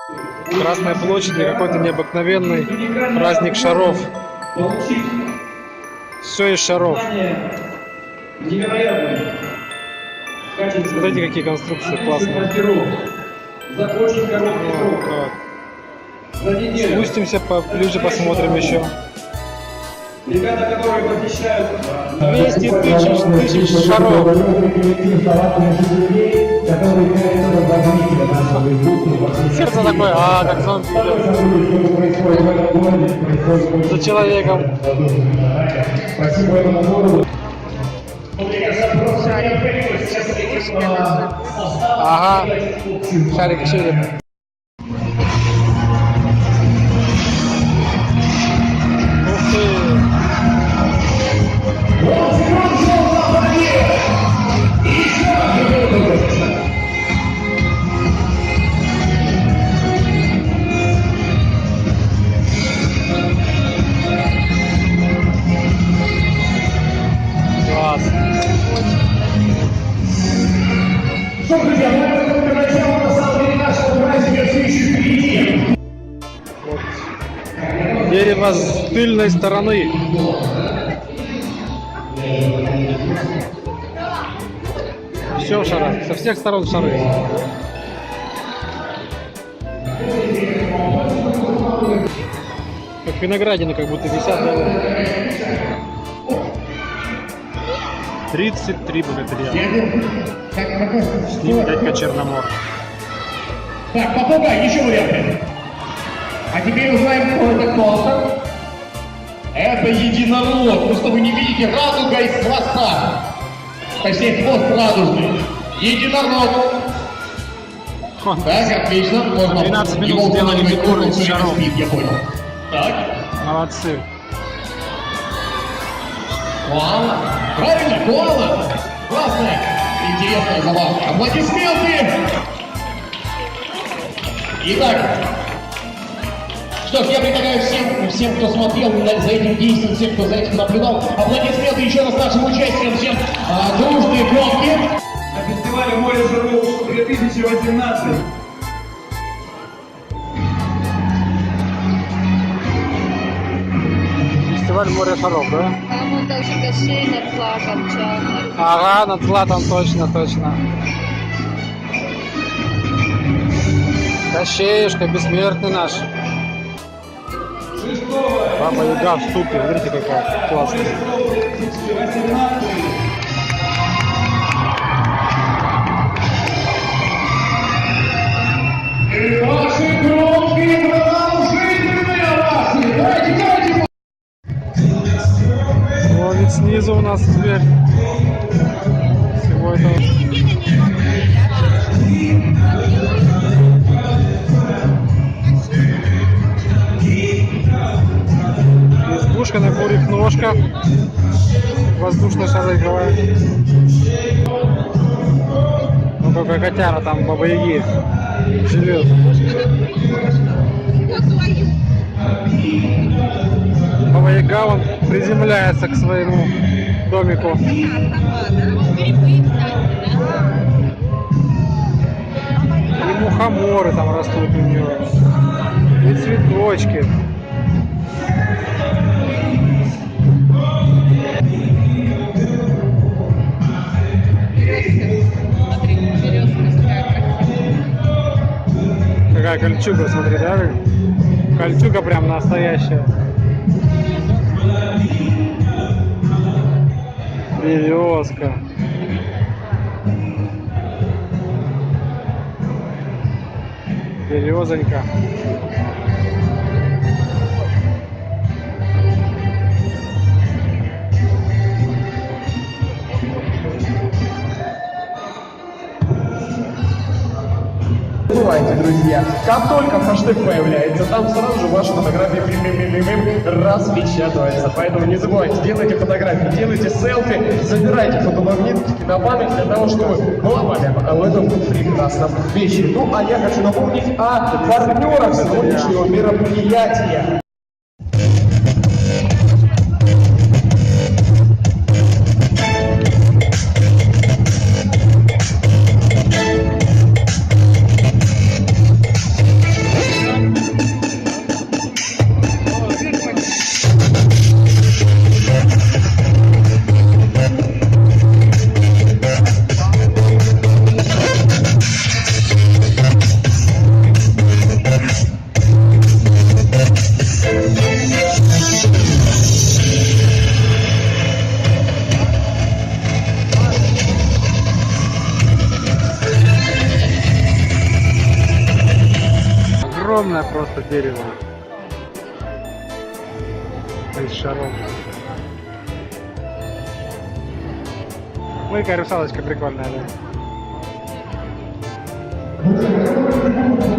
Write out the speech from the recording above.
Красной площади какой-то необыкновенный праздник шаров. Все из шаров. Смотрите, какие конструкции классные. Спустимся поближе, посмотрим еще. Ребята, которые посещают 200 тысяч шаров. Сердце такое, как зомби идет за человеком. Ага, шарик череп. Ух ты! Класс. Что, друзья, мы только начало, на самом деле, нашего праздника все еще впереди. Вот. Дерево с тыльной стороны. Все в шарах, со всех сторон шары. Как виноградины как будто висят. 33 богатыря. С ним дядька Черномор. Так, попугай, еще варианты. А теперь узнаем, кто это монстр. Это единорог. Просто вы не видите, радуга из хвоста. Точнее, хвост радужный. Единорог. Так, отлично. Можно 12 минут сделали фигуры из шаров. Я понял. Так. Молодцы. Коала. Правильно, коала. Классная. Интересная забавка. Аплодисменты. Итак. Что ж, я предлагаю всем, кто смотрел за этим действием, всем, кто за этим наблюдал, аплодисменты еще раз нашим участникам, всем дружные громки. На фестивале «Море шаров 2018». Фестиваль «Море шаров», да? Там вот даже Кощей над флагом черный. Ага, над златом точно. Кощеюшка, бессмертный наш. Баба Яга в ступе, смотрите, какая классная. Ваши громкие продолжительные овации! Дайте! Вот ведь снизу у нас теперь всего этого. Избушка на курьих ножках, воздушно-шариковая. Ну какая котяра там, Баба Яги живет. Баба Яга, он приземляется к своему домику. И мухоморы там растут у нее, и цветочки. Какая кольчуга, смотри, да? Кольчуга прям настоящая. Березка. Березонька. Забывайте, друзья, как только хэштег появляется, там сразу же ваши фотографии распечатываются. Поэтому не забывайте, делайте фотографии, делайте селфи, забирайте фотомагнитики на память для того, чтобы была память об этом прекрасном вечере. Ну, а я хочу напомнить о партнерах сегодняшнего мероприятия. огромное просто дерево. Из шаров. Ой, какая русалочка прикольная, да.